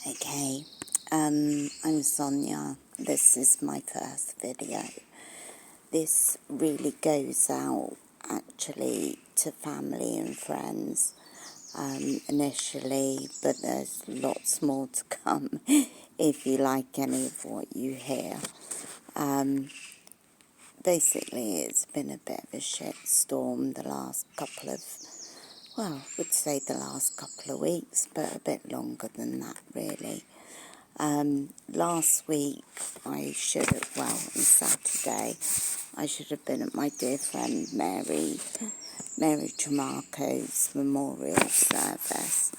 Okay, I'm Sonia. This is my first video. This really goes out actually to family and friends initially, but there's lots more to come if you like any of what you hear. Basically, it's been a bit of a shitstorm the last couple of, well, I would say the last couple of weeks, but a bit longer than that, really. Last week, on Saturday, I should have been at my dear friend Mary Tramarco's memorial service.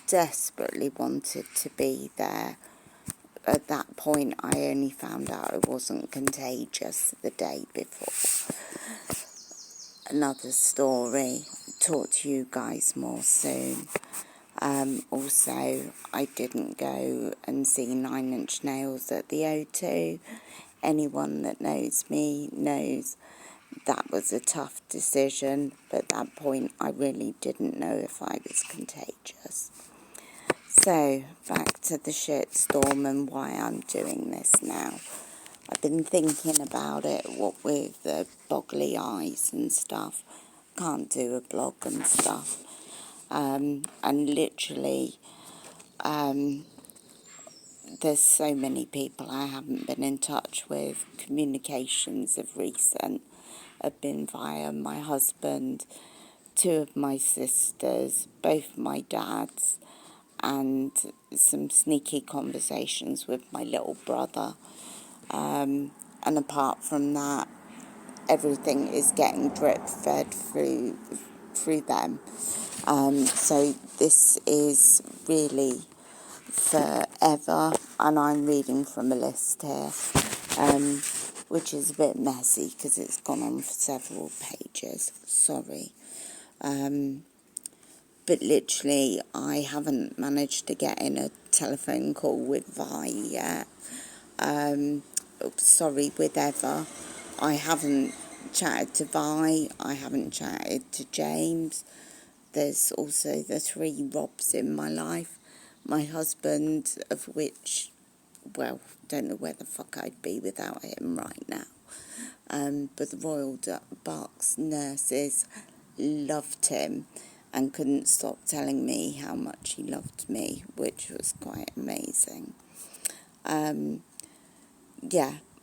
Desperately wanted to be there. At that point, I only found out it wasn't contagious the day before. Another story. Talk to you guys more soon. Also, I didn't go and see Nine Inch Nails at the O2. Anyone that knows me knows that was a tough decision, but at that point I really didn't know if I was contagious. So, back to the shitstorm and why I'm doing this now. I've been thinking about it, what with the boggly eyes and stuff. Can't do a blog and stuff. And literally, there's so many people I haven't been in touch with. Communications of recent have been via my husband, two of my sisters, both my dads, and some sneaky conversations with my little brother. And apart from that, everything is getting drip-fed through them. So this is really forever, and I'm reading from a list here, which is a bit messy because it's gone on for several pages. Sorry. But literally, I haven't managed to get in a telephone call with Vi yet. With Eva. I haven't chatted to Vi. I haven't chatted to James. There's also the three Robs in my life. My husband, of which, well, don't know where the fuck I'd be without him right now. But the Royal Berks nurses loved him and couldn't stop telling me how much he loved me, which was quite amazing.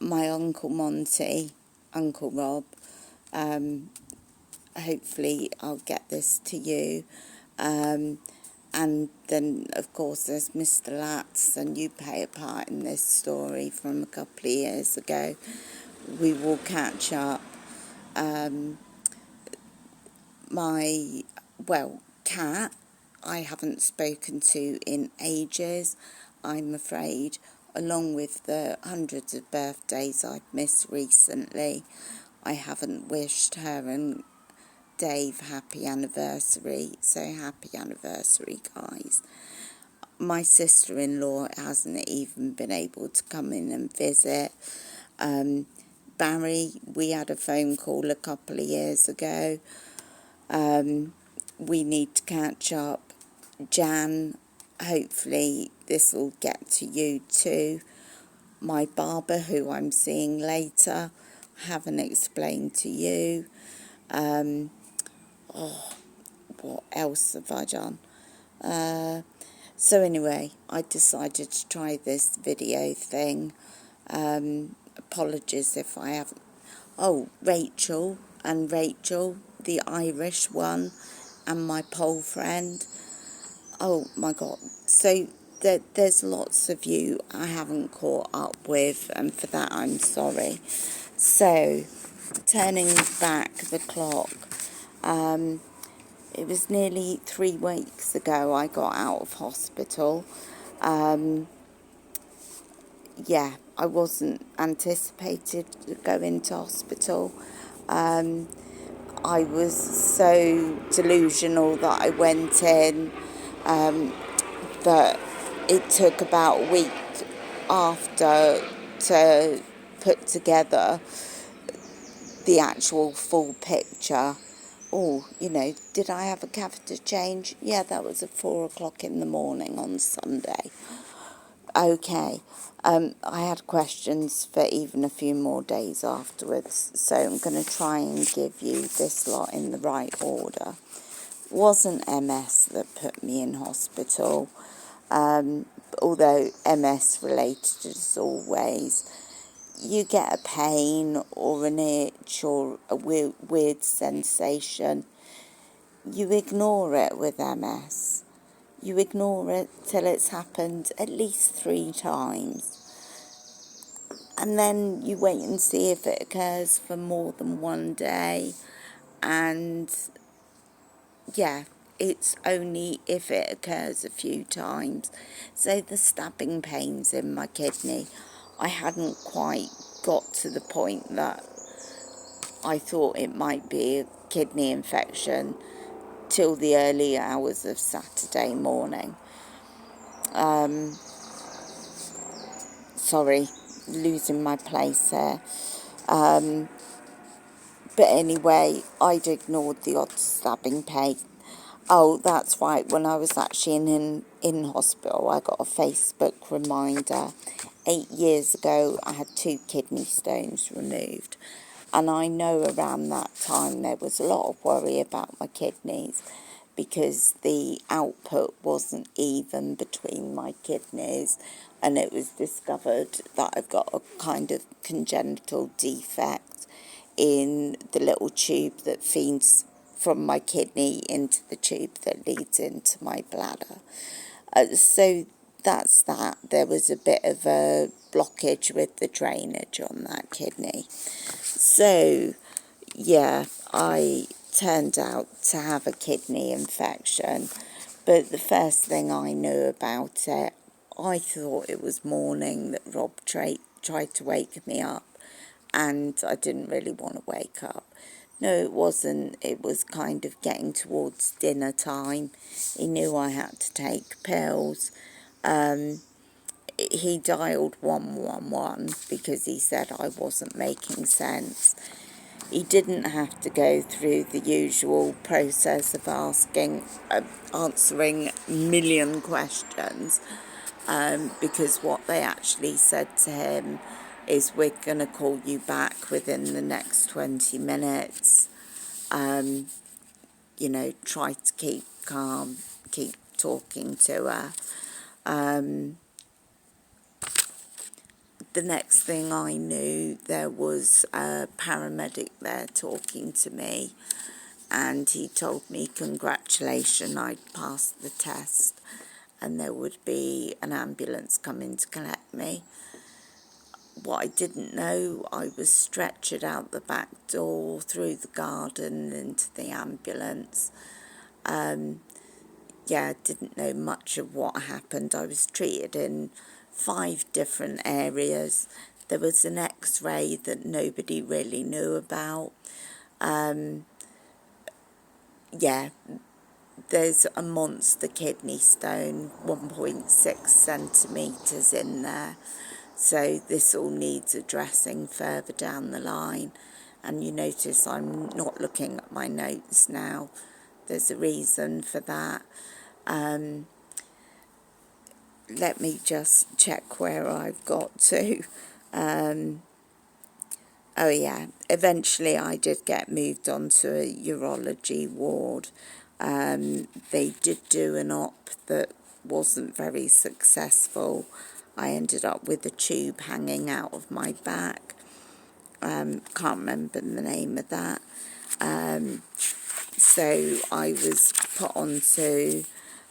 My Uncle Monty, Uncle Rob, hopefully I'll get this to you. And then, of course, there's Mr. Latz, and you play a part in this story from a couple of years ago. We will catch up. Cat, I haven't spoken to in ages, I'm afraid, along with the hundreds of birthdays I've missed recently. I haven't wished her and Dave happy anniversary, so happy anniversary, guys. My sister-in-law hasn't even been able to come in and visit. Barry, we had a phone call a couple of years ago. We need to catch up. Jan, hopefully this will get to you too. My barber, who I'm seeing later, haven't explained to you. What else have I done? So anyway, I decided to try this video thing. Apologies if I haven't. Oh, Rachel, the Irish one, and my pole friend. Oh my God. So there's lots of you I haven't caught up with, and for that I'm sorry. So, turning back the clock, it was nearly 3 weeks ago I got out of hospital. I wasn't anticipated to go into hospital. I was so delusional that I went in, that it took about a week after to put together the actual full picture oh, did I have a catheter change? Yeah, that was at 4 o'clock in the morning on Sunday. Okay, I had questions for even a few more days afterwards, so I'm going to try and give you this lot in the right order. Wasn't MS that put me in hospital, although MS related as always. You get a pain or an itch or a weird sensation. You ignore it with MS. You ignore it till it's happened at least 3 times. And then you wait and see if it occurs for more than one day. And yeah, it's only if it occurs a few times. So the stabbing pains in my kidney, I hadn't quite got to the point that I thought it might be a kidney infection till the early hours of Saturday morning. Sorry, losing my place there. But anyway, I'd ignored the odd stabbing pain. Oh, that's right. When I was actually in hospital, I got a Facebook reminder. 8 years ago, I had 2 kidney stones removed. And I know around that time there was a lot of worry about my kidneys because the output wasn't even between my kidneys. And it was discovered that I've got a kind of congenital defect in the little tube that feeds from my kidney into the tube that leads into my bladder. So that's that. There was a bit of a blockage with the drainage on that kidney. So, yeah, I turned out to have a kidney infection. But the first thing I knew about it, I thought it was morning that Rob tried to wake me up. And I didn't really want to wake up. No, it wasn't. It was kind of getting towards dinner time. He knew I had to take pills. He dialed 111 because he said I wasn't making sense. He didn't have to go through the usual process of answering a million questions, because what they actually said to him is, we're going to call you back within the next 20 minutes. Try to keep calm, keep talking to her. The next thing I knew, there was a paramedic there talking to me, and he told me, congratulations, I'd passed the test, and there would be an ambulance coming to collect me. What I didn't know, I was stretchered out the back door, through the garden, into the ambulance. Didn't know much of what happened. I was treated in 5 different areas. There was an X-ray that nobody really knew about. There's a monster kidney stone, 1.6 centimetres in there. So this all needs addressing further down the line. And you notice I'm not looking at my notes now. There's a reason for that. Let me just check where I've got to. Eventually I did get moved on to a urology ward. They did do an op that wasn't very successful. I ended up with a tube hanging out of my back. Can't remember the name of that. So I was put onto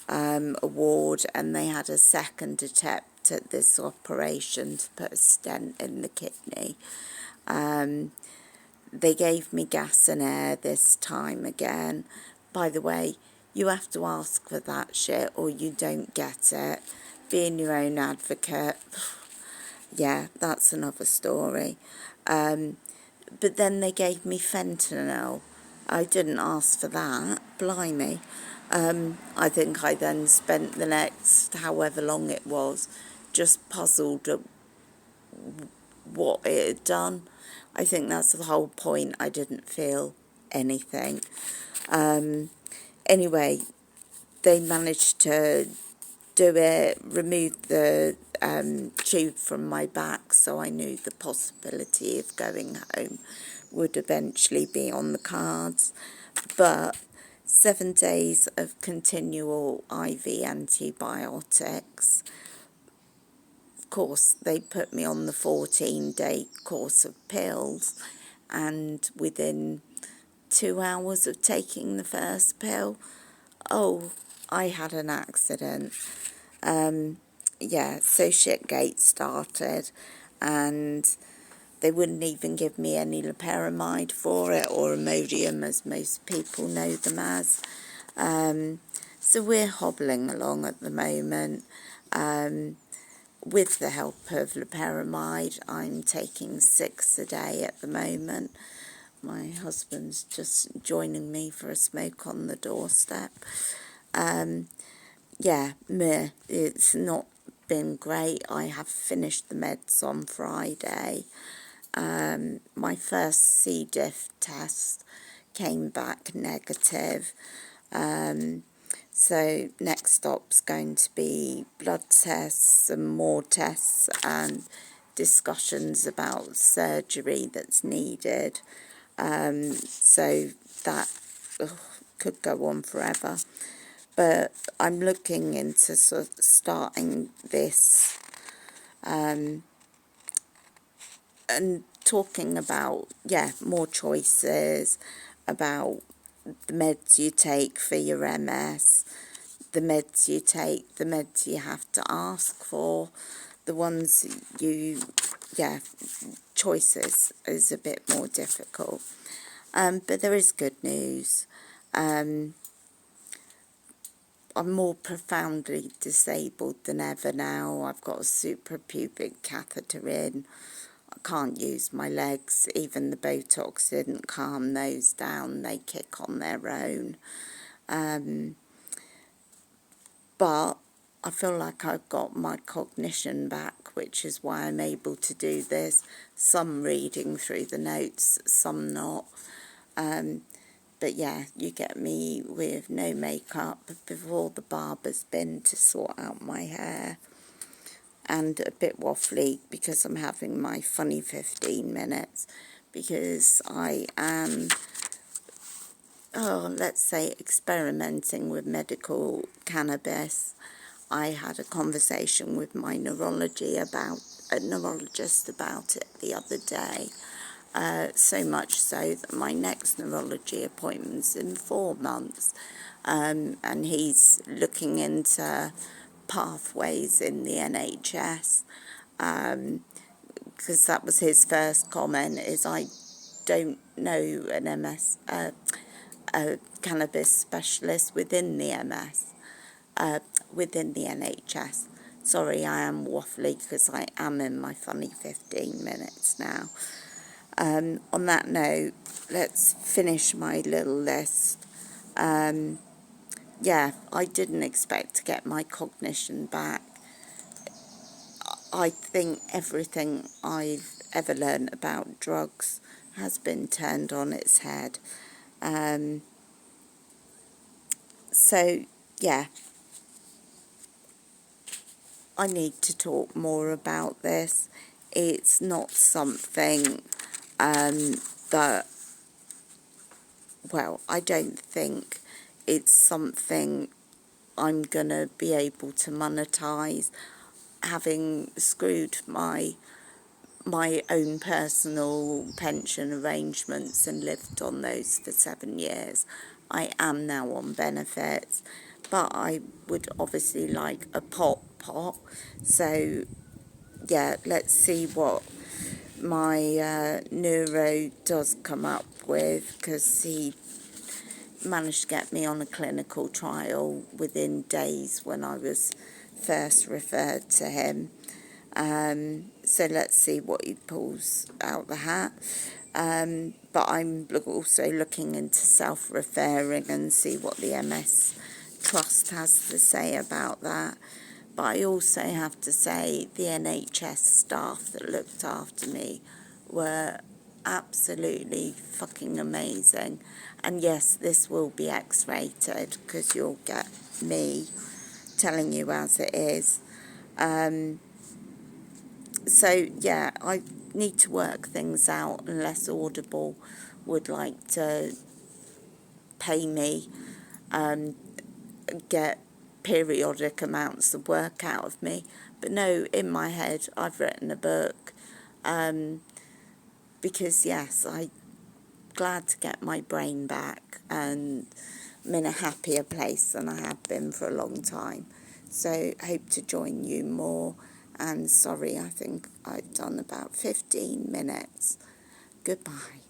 a ward, and they had a second attempt at this operation to put a stent in the kidney. They gave me gas and air this time again. By the way, you have to ask for that shit or you don't get it. Being your own advocate, yeah, that's another story. But then they gave me fentanyl. I didn't ask for that, blimey. I think I then spent the next however long it was just puzzled at what it had done. I think that's the whole point. I didn't feel anything. Anyway, they managed to do it, remove the tube from my back, so I knew the possibility of going home would eventually be on the cards. But 7 days of continual IV antibiotics. Of course, they put me on the 14-day course of pills, and within 2 hours of taking the first pill, oh, I had an accident. Yeah, so shitgate started, and they wouldn't even give me any loperamide for it, or Imodium, as most people know them as. So we're hobbling along at the moment. With the help of loperamide, I'm taking 6 a day at the moment. My husband's just joining me for a smoke on the doorstep. Yeah, meh, it's not been great. I have finished the meds on Friday. My first C. diff test came back negative. So next stop's going to be blood tests and more tests and discussions about surgery that's needed. So that could go on forever. But I'm looking into sort of starting this and talking about, more choices, about the meds you take for your MS, the meds you take, the meds you have to ask for, the ones you, choices is a bit more difficult. But there is good news. I'm more profoundly disabled than ever now. I've got a suprapubic catheter in. I can't use my legs. Even the Botox didn't calm those down. They kick on their own. But I feel like I've got my cognition back, which is why I'm able to do this. Some reading through the notes, some not. But yeah, you get me with no makeup before the barber's been to sort out my hair. And a bit waffly because I'm having my funny 15 minutes. Because I am, let's say, experimenting with medical cannabis. I had a conversation with my neurologist about it the other day. So much so that my next neurology appointment's in 4 months. And he's looking into pathways in the NHS. Because that was his first comment, is I don't know an MS, a cannabis specialist within the within the NHS. Sorry, I am waffly because I am in my funny 15 minutes now. On that note, let's finish my little list. Yeah, I didn't expect to get my cognition back. I think everything I've ever learned about drugs has been turned on its head. So, yeah, I need to talk more about this. It's not something that, well, I don't think it's something I'm going to be able to monetize. Having screwed my own personal pension arrangements and lived on those for 7 years, I am now on benefits, but I would obviously like a pot. So yeah, let's see what my neuro does come up with, because he managed to get me on a clinical trial within days when I was first referred to him. So let's see what he pulls out the hat. But I'm also looking into self-referring and see what the MS Trust has to say about that. But I also have to say the NHS staff that looked after me were absolutely fucking amazing. And yes, this will be X-rated because you'll get me telling you as it is. So yeah, I need to work things out unless Audible would like to pay me, get periodic amounts of work out of me. But no, in my head, I've written a book, because yes, I'm glad to get my brain back, and I'm in a happier place than I have been for a long time. So hope to join you more, and sorry, I think I've done about 15 minutes. Goodbye.